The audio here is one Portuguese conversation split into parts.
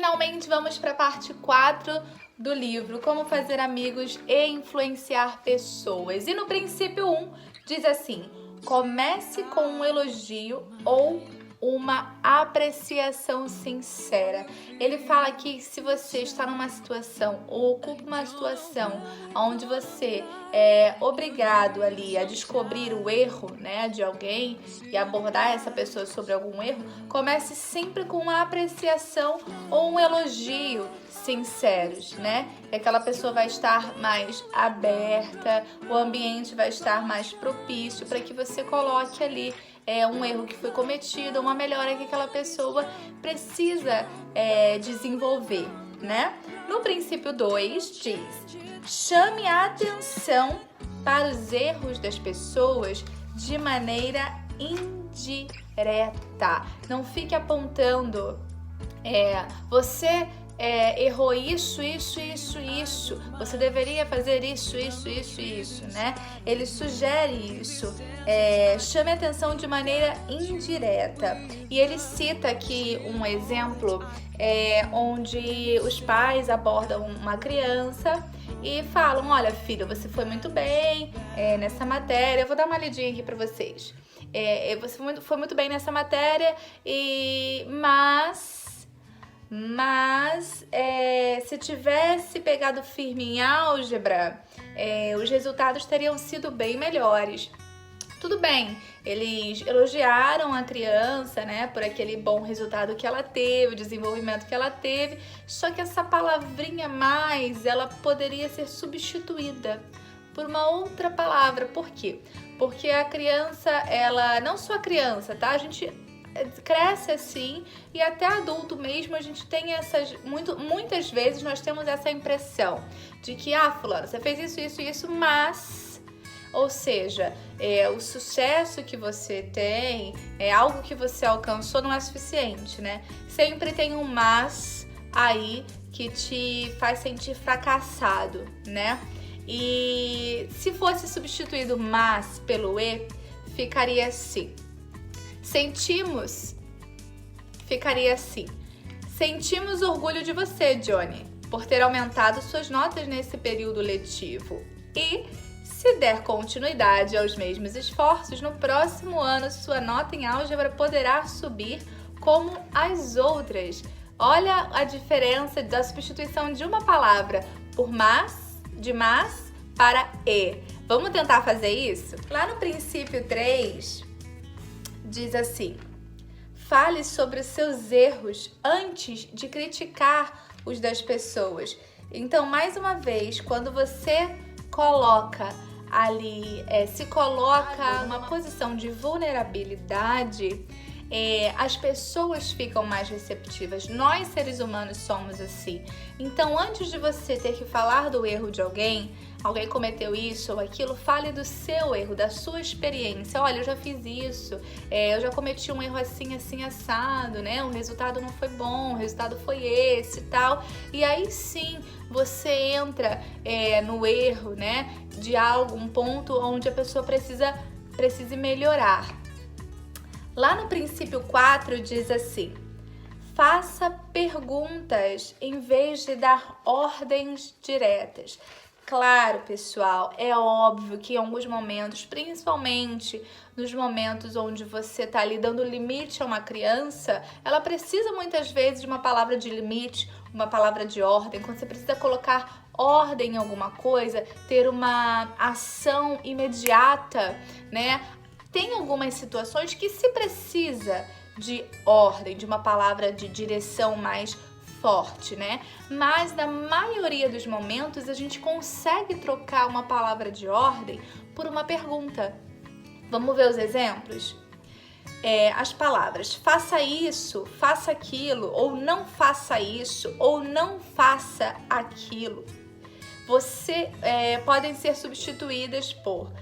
finalmente vamos para a parte 4 do livro, Como Fazer Amigos e Influenciar Pessoas. E no princípio 1 diz assim: comece com um elogio ou uma apreciação sincera. Ele fala que se você está numa situação ou ocupa uma situação onde você é obrigado ali a descobrir o erro, né, de alguém e abordar essa pessoa sobre algum erro, comece sempre com uma apreciação ou um elogio sinceros, né? E aquela pessoa vai estar mais aberta, o ambiente vai estar mais propício para que você coloque ali um erro que foi cometido, uma melhora que aquela pessoa precisa desenvolver, né? No princípio 2 diz: chame a atenção para os erros das pessoas de maneira indireta. Não fique apontando, você errou isso, você deveria fazer isso, né? Ele sugere isso, chame atenção de maneira indireta. E ele cita aqui um exemplo onde os pais abordam uma criança e falam: olha, filho, você foi muito bem nessa matéria. Eu vou dar uma lidinha aqui para vocês. Você foi muito bem nessa matéria, mas se tivesse pegado firme em álgebra, os resultados teriam sido bem melhores. Tudo bem, eles elogiaram a criança, né, por aquele bom resultado que ela teve, o desenvolvimento que ela teve, só que essa palavrinha mais, ela poderia ser substituída por uma outra palavra. Por quê? Porque a criança, ela, não só a criança, tá? A gente cresce assim, e até adulto mesmo a gente tem muitas vezes nós temos essa impressão de que, fulano, você fez isso, mas, ou seja, o sucesso que você tem, algo que você alcançou não é suficiente, né? Sempre tem um mas aí que te faz sentir fracassado, né? E se fosse substituído mas pelo ficaria assim. Ficaria assim: sentimos orgulho de você, Johnny, por ter aumentado suas notas nesse período letivo. E, se der continuidade aos mesmos esforços, no próximo ano sua nota em álgebra poderá subir como as outras. Olha a diferença da substituição de uma palavra por de mas para e. Vamos tentar fazer isso? Lá no princípio 3... diz assim: fale sobre os seus erros antes de criticar os das pessoas. Então, mais uma vez, quando você coloca ali, se coloca numa posição de vulnerabilidade, as pessoas ficam mais receptivas. Nós, seres humanos, somos assim. Então, antes de você ter que falar do erro de alguém cometeu isso ou aquilo, fale do seu erro, da sua experiência. Olha, eu já fiz isso, eu já cometi um erro assim, assado, né? O resultado não foi bom, o resultado foi esse e tal. E aí sim, você entra no erro, né? De um ponto onde a pessoa precise melhorar. Lá no princípio 4 diz assim: faça perguntas em vez de dar ordens diretas. Claro, pessoal, é óbvio que em alguns momentos, principalmente nos momentos onde você está ali dando limite a uma criança, ela precisa muitas vezes de uma palavra de limite, uma palavra de ordem. Quando você precisa colocar ordem em alguma coisa, ter uma ação imediata, né? Tem algumas situações que se precisa de ordem, de uma palavra de direção mais forte, né? Mas na maioria dos momentos a gente consegue trocar uma palavra de ordem por uma pergunta. Vamos ver os exemplos? As palavras faça isso, faça aquilo, ou não faça isso, ou não faça aquilo. Podem ser substituídas por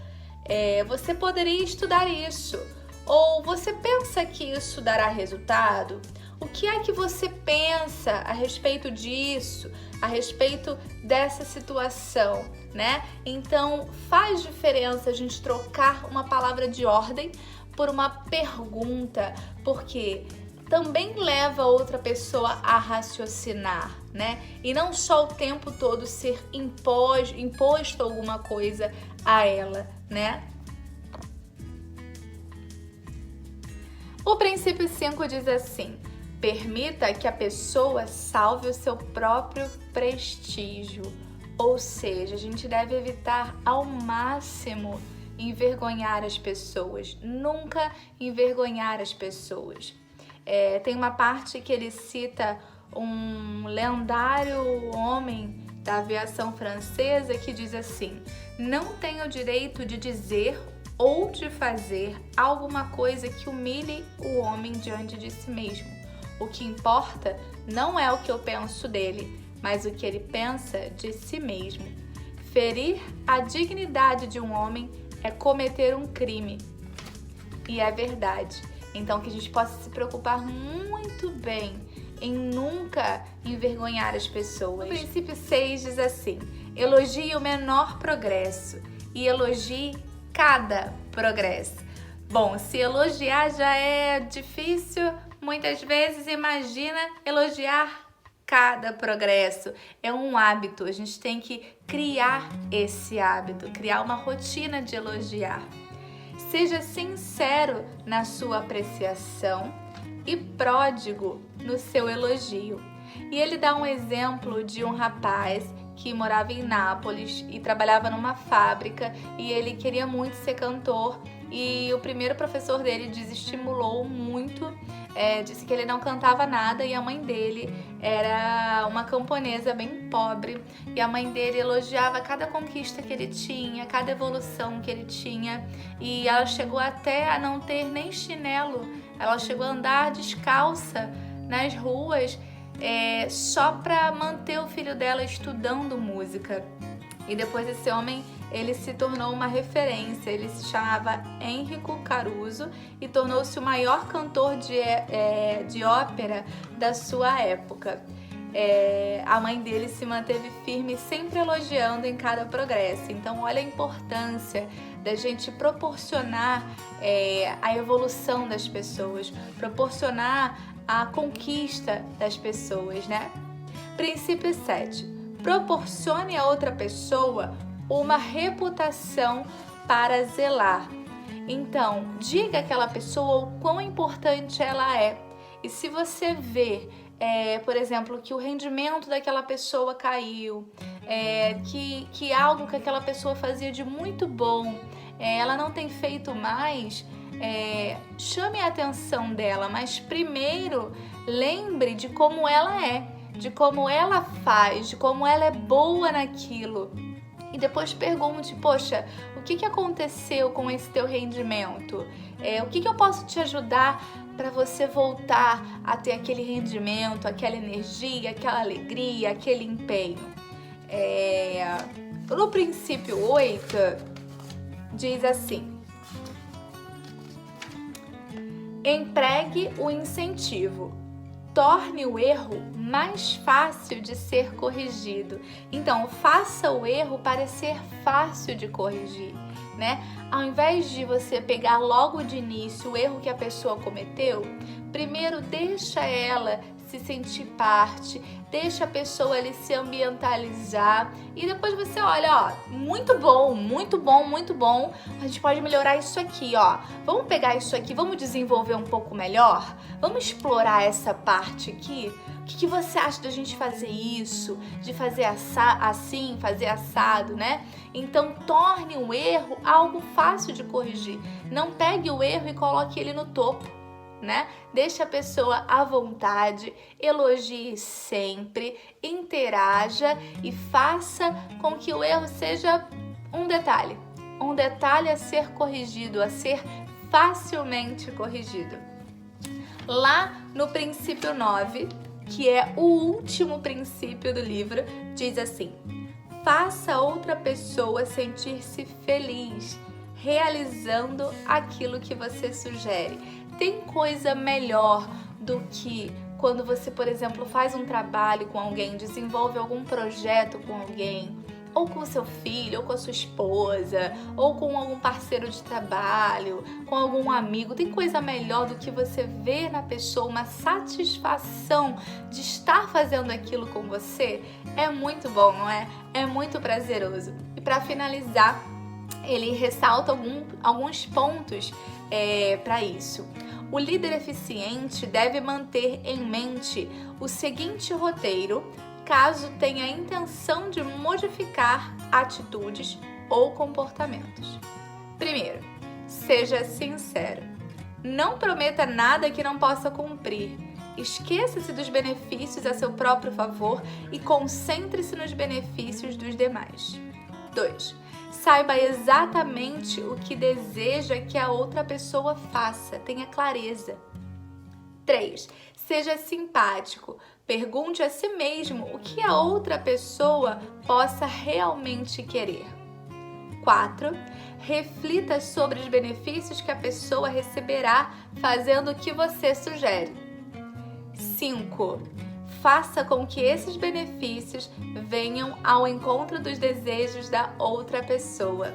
você poderia estudar isso, ou você pensa que isso dará resultado? O que é que você pensa a respeito disso, a respeito dessa situação, né? Então, faz diferença a gente trocar uma palavra de ordem por uma pergunta, porque também leva a outra pessoa a raciocinar, né? E não só o tempo todo ser imposto alguma coisa a ela, né? O princípio 5 diz assim: permita que a pessoa salve o seu próprio prestígio. Ou seja, a gente deve evitar ao máximo envergonhar as pessoas, nunca envergonhar as pessoas. Tem uma parte que ele cita um lendário homem da aviação francesa que diz assim: não tenho o direito de dizer ou de fazer alguma coisa que humilhe o homem diante de si mesmo. O que importa não é o que eu penso dele, mas o que ele pensa de si mesmo. Ferir a dignidade de um homem é cometer um crime. E é verdade. Então, que a gente possa se preocupar muito bem em nunca envergonhar as pessoas. O princípio 6 diz assim: elogie o menor progresso e elogie cada progresso. Bom, se elogiar já é difícil, muitas vezes imagina elogiar cada progresso. É um hábito, a gente tem que criar esse hábito, criar uma rotina de elogiar. Seja sincero na sua apreciação e pródigo no seu elogio. E ele dá um exemplo de um rapaz que morava em Nápoles e trabalhava numa fábrica e ele queria muito ser cantor e o primeiro professor dele desestimulou muito, disse que ele não cantava nada e a mãe dele era uma camponesa bem pobre e a mãe dele elogiava cada conquista que ele tinha, cada evolução que ele tinha e ela chegou até a não ter nem chinelo, ela chegou a andar descalça nas ruas só para manter o filho dela estudando música. E depois esse homem, ele se tornou uma referência, ele se chamava Enrico Caruso e tornou-se o maior cantor de ópera da sua época. A mãe dele se manteve firme, sempre elogiando em cada progresso. Então olha a importância da gente proporcionar a evolução das pessoas, proporcionar a conquista das pessoas, né? Princípio 7. Proporcione a outra pessoa uma reputação para zelar. Então, diga àquela pessoa o quão importante ela é. E se você vê, por exemplo, que o rendimento daquela pessoa caiu, que algo que aquela pessoa fazia de muito bom, ela não tem feito mais, chame a atenção dela, mas primeiro lembre de como ela é, de como ela faz, de como ela é boa naquilo. E depois pergunte, poxa, o que aconteceu com esse teu rendimento? O que eu posso te ajudar para você voltar a ter aquele rendimento, aquela energia, aquela alegria, aquele empenho? No princípio 8, diz assim: empregue o incentivo. Torne o erro mais fácil de ser corrigido. Então, faça o erro parecer fácil de corrigir, né? Ao invés de você pegar logo de início o erro que a pessoa cometeu, primeiro deixa ela se sentir parte, deixa a pessoa ali se ambientalizar e depois você olha, ó, muito bom, muito bom, muito bom, a gente pode melhorar isso aqui, ó, vamos pegar isso aqui, vamos desenvolver um pouco melhor, vamos explorar essa parte aqui. O que você acha da gente fazer isso, de fazer assim, fazer assado, né? Então torne o erro algo fácil de corrigir, não pegue o erro e coloque ele no topo, né? Deixa a pessoa à vontade, elogie sempre, interaja e faça com que o erro seja um detalhe a ser corrigido, a ser facilmente corrigido. Lá no princípio 9, que é o último princípio do livro, diz assim: faça outra pessoa sentir-se feliz, realizando aquilo que você sugere. Tem coisa melhor do que quando você, por exemplo, faz um trabalho com alguém, desenvolve algum projeto com alguém, ou com o seu filho, ou com a sua esposa, ou com algum parceiro de trabalho, com algum amigo. Tem coisa melhor do que você ver na pessoa uma satisfação de estar fazendo aquilo com você? É muito bom, não é? É muito prazeroso. E para finalizar, ele ressalta alguns pontos para isso. O líder eficiente deve manter em mente o seguinte roteiro caso tenha a intenção de modificar atitudes ou comportamentos. Primeiro, seja sincero. Não prometa nada que não possa cumprir. Esqueça-se dos benefícios a seu próprio favor e concentre-se nos benefícios dos demais. 2. Saiba exatamente o que deseja que a outra pessoa faça. Tenha clareza. 3. Seja simpático. Pergunte a si mesmo o que a outra pessoa possa realmente querer. 4. Reflita sobre os benefícios que a pessoa receberá fazendo o que você sugere. 5. Faça com que esses benefícios venham ao encontro dos desejos da outra pessoa.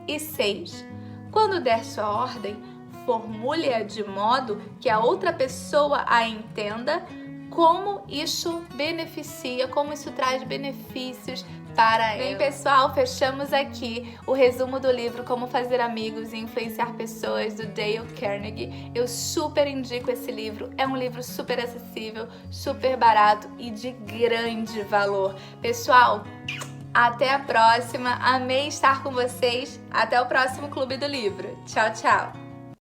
E 6. Quando der sua ordem, formule-a de modo que a outra pessoa a entenda como isso beneficia, como isso traz benefícios para ela. Bem, pessoal, fechamos aqui o resumo do livro Como Fazer Amigos e Influenciar Pessoas, do Dale Carnegie. Eu super indico esse livro, é um livro super acessível, super barato e de grande valor. Pessoal, até a próxima, amei estar com vocês, até o próximo Clube do Livro. Tchau, tchau!